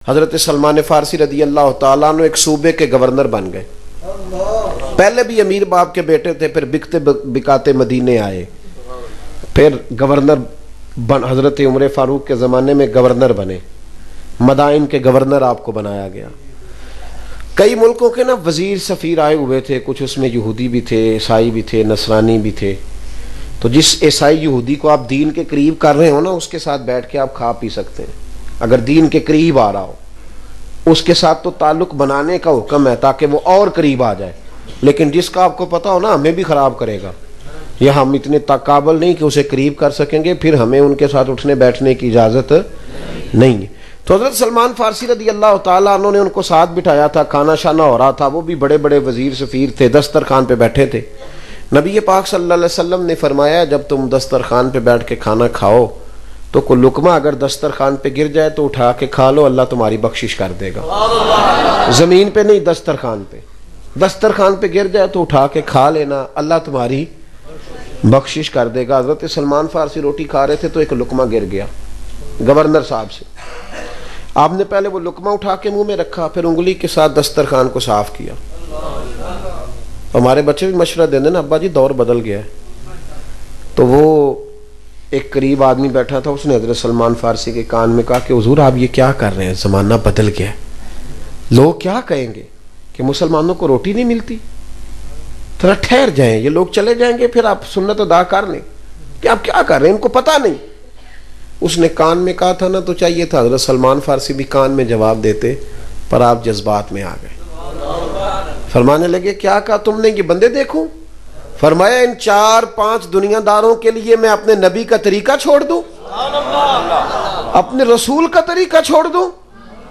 حضرت سلمان فارسی رضی اللہ تعالیٰ عنہ ایک صوبے کے گورنر بن گئے. پہلے بھی امیر باپ کے بیٹے تھے, پھر بکتے بکاتے مدینے آئے, پھر گورنر حضرت عمر فاروق کے زمانے میں گورنر بنے, مدائن کے گورنر آپ کو بنایا گیا. کئی ملکوں کے نا وزیر سفیر آئے ہوئے تھے, کچھ اس میں یہودی بھی تھے, عیسائی بھی تھے, نصرانی بھی تھے. تو جس عیسائی یہودی کو آپ دین کے قریب کر رہے ہو نا, اس کے ساتھ بیٹھ کے آپ کھا پی سکتے ہیں, اگر دین کے قریب آ رہا ہو. اس کے ساتھ تو تعلق بنانے کا حکم ہے تاکہ وہ اور قریب آ جائے, لیکن جس کا آپ کو پتا ہو نا ہمیں بھی خراب کرے گا, یا ہم اتنے قابل نہیں کہ اسے قریب کر سکیں گے, پھر ہمیں ان کے ساتھ اٹھنے بیٹھنے کی اجازت نہیں ہے. تو حضرت سلمان فارسی رضی اللہ تعالیٰ عنہ نے ان کو ساتھ بٹھایا تھا, کھانا شانا ہو رہا تھا, وہ بھی بڑے بڑے وزیر سفیر تھے, دسترخوان پہ بیٹھے تھے. نبی پاک صلی اللہ علیہ وسلم نے فرمایا جب تم دسترخوان پہ بیٹھ کے کھانا کھاؤ تو کوئی لقمہ اگر دسترخوان پہ گر جائے تو اٹھا کے کھا لو, اللہ تمہاری بخشش کر دے گا. زمین پہ نہیں, دسترخوان پہ. دسترخوان پہ گر جائے تو اٹھا کے کھا لینا, اللہ تمہاری بخشش کر دے گا. حضرت سلمان فارسی روٹی کھا رہے تھے تو ایک لقمہ گر گیا گورنر صاحب سے. آپ نے پہلے وہ لقمہ اٹھا کے منہ میں رکھا, پھر انگلی کے ساتھ دسترخوان کو صاف کیا. ہمارے بچے بھی مشورہ دیں نا, ابا جی دور بدل گیا ہے. تو وہ ایک قریب آدمی بیٹھا تھا, اس نے حضرت سلمان فارسی کے کان میں کہا کہ حضور آپ یہ کیا کر رہے ہیں, زمانہ بدل گیا ہے, لوگ کیا کہیں گے کہ مسلمانوں کو روٹی نہیں ملتی, تھوڑا ٹھہر جائیں, یہ لوگ چلے جائیں گے پھر آپ سنت ادا کر لیں, کہ آپ کیا کر رہے ہیں, ان کو پتہ نہیں. اس نے کان میں کہا تھا نا, تو چاہیے تھا حضرت سلمان فارسی بھی کان میں جواب دیتے, پر آپ جذبات میں آ گئے. فرمانے لگے کیا کہا تم نے, یہ بندے دیکھو. فرمایا ان 4-5 دنیا داروں کے لیے میں اپنے نبی کا طریقہ چھوڑ دوں, اپنے رسول کا طریقہ چھوڑ دوں,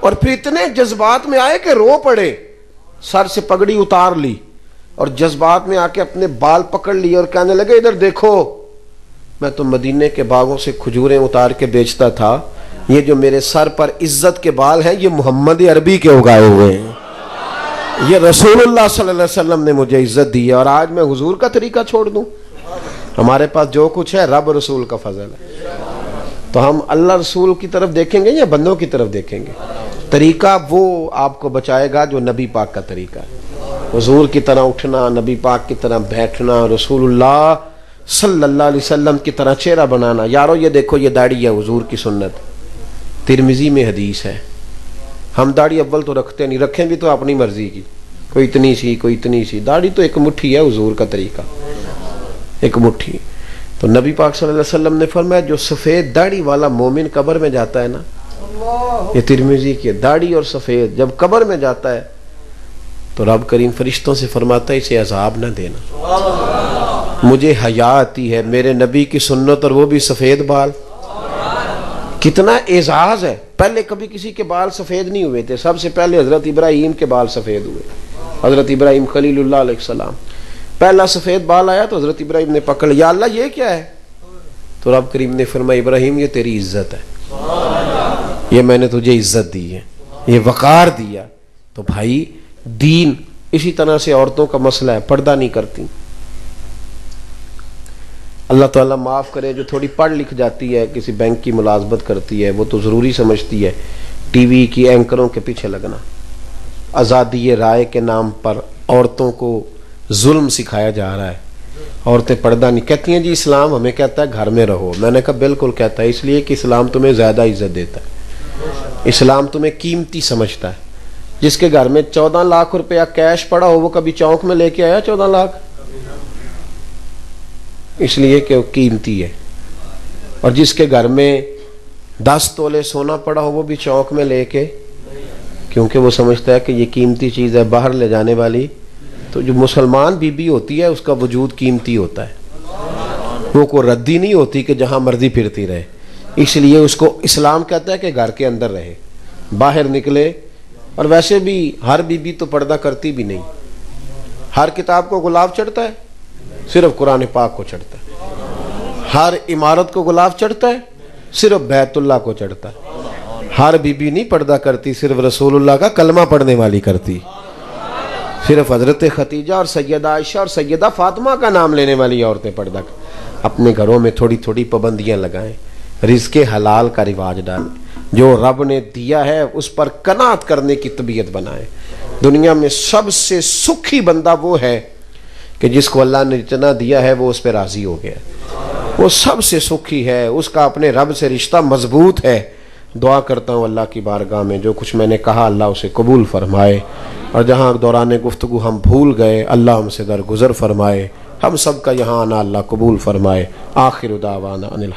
اور پھر اتنے جذبات میں آئے کہ رو پڑے, سر سے پگڑی اتار لی اور جذبات میں آ کے اپنے بال پکڑ لیے اور کہنے لگے ادھر دیکھو, میں تو مدینے کے باغوں سے کھجوریں اتار کے بیچتا تھا, یہ جو میرے سر پر عزت کے بال ہیں یہ محمد عربی کے اگائے ہوئے ہیں, یہ رسول اللہ صلی اللہ علیہ وسلم نے مجھے عزت دی ہے, اور آج میں حضور کا طریقہ چھوڑ دوں. ہمارے پاس جو کچھ ہے رب رسول کا فضل ہے, تو ہم اللہ رسول کی طرف دیکھیں گے یا بندوں کی طرف دیکھیں گے. طریقہ وہ آپ کو بچائے گا جو نبی پاک کا طریقہ ہے, حضور کی طرح اٹھنا, نبی پاک کی طرح بیٹھنا, رسول اللہ صلی اللہ علیہ وسلم کی طرح چہرہ بنانا. یارو یہ دیکھو یہ داڑھی ہے حضور کی سنت, ترمذی میں حدیث ہے. ہم داڑھی اول تو رکھتے نہیں, رکھیں بھی تو اپنی مرضی کی, کوئی اتنی سی کوئی اتنی سی. داڑھی تو ایک مٹھی ہے, حضور کا طریقہ ایک مٹھی. تو نبی پاک صلی اللہ علیہ وسلم نے فرمایا جو سفید داڑھی والا مومن قبر میں جاتا ہے نا, یہ ترمذی کی داڑھی اور سفید جب قبر میں جاتا ہے تو رب کریم فرشتوں سے فرماتا ہے اسے عذاب نہ دینا, مجھے حیا آتی ہے میرے نبی کی سنت اور وہ بھی سفید بال. کتنا اعزاز ہے. پہلے کبھی کسی کے بال سفید نہیں ہوئے تھے, سب سے پہلے حضرت ابراہیم کے بال سفید ہوئے. حضرت ابراہیم خلیل اللہ علیہ السلام, پہلا سفید بال آیا تو حضرت ابراہیم نے پکڑ لیا, اللہ یہ کیا ہے؟ تو رب کریم نے فرمایا ابراہیم یہ تیری عزت ہے, یہ میں نے تجھے عزت دی ہے, یہ وقار دیا. تو بھائی دین اسی طرح سے عورتوں کا مسئلہ ہے, پردہ نہیں کرتی. اللہ تعالیٰ معاف کرے, جو تھوڑی پڑھ لکھ جاتی ہے, کسی بینک کی ملازمت کرتی ہے, وہ تو ضروری سمجھتی ہے ٹی وی کی اینکروں کے پیچھے لگنا. آزادی رائے کے نام پر عورتوں کو ظلم سکھایا جا رہا ہے, عورتیں پردہ نہیں. کہتی ہیں جی اسلام ہمیں کہتا ہے گھر میں رہو. میں نے کہا بالکل کہتا ہے, اس لیے کہ اسلام تمہیں زیادہ عزت دیتا ہے, اسلام تمہیں قیمتی سمجھتا ہے. جس کے گھر میں 14 لاکھ روپیہ کیش پڑا ہو وہ کبھی چونک میں لے کے آیا 14 لاکھ؟ اس لیے کہ وہ قیمتی ہے. اور جس کے گھر میں 10 تولے سونا پڑا ہو وہ بھی چونک میں لے کے, کیونکہ وہ سمجھتا ہے کہ یہ قیمتی چیز ہے, باہر لے جانے والی. تو جو مسلمان بی بی ہوتی ہے اس کا وجود قیمتی ہوتا ہے, وہ کوئی ردی نہیں ہوتی کہ جہاں مرضی پھرتی رہے. اس لیے اس کو اسلام کہتا ہے کہ گھر کے اندر رہے, باہر نکلے. اور ویسے بھی ہر بی بی تو پردہ کرتی بھی نہیں. ہر کتاب کو غلاف چڑھتا ہے, صرف قرآن پاک کو چڑھتا ہے. ہر عمارت کو غلاف چڑھتا ہے, صرف بیت اللہ کو چڑھتا ہے. ہر بی بی نہیں پردہ کرتی, صرف رسول اللہ کا کلمہ پڑھنے والی کرتی. صرف حضرت ختیجہ اور سیدہ عائشہ اور سیدہ فاطمہ کا نام لینے والی عورتیں پردہ کرتی. اپنے گھروں میں تھوڑی تھوڑی پابندیاں لگائیں, رزق حلال کا رواج ڈالیں. جو رب نے دیا ہے اس پر قناعت کرنے کی طبیعت بنائے. دنیا میں سب سے سکھی بندہ وہ ہے کہ جس کو اللہ نے جتنا دیا ہے وہ اس پہ راضی ہو گیا. وہ سب سے سکھی ہے, اس کا اپنے رب سے رشتہ مضبوط ہے. دعا کرتا ہوں اللہ کی بارگاہ میں جو کچھ میں نے کہا اللہ اسے قبول فرمائے, اور جہاں دوران گفتگو ہم بھول گئے اللہ ہم سے درگزر فرمائے. ہم سب کا یہاں آنا اللہ قبول فرمائے. آخر دعوانا ان الحمد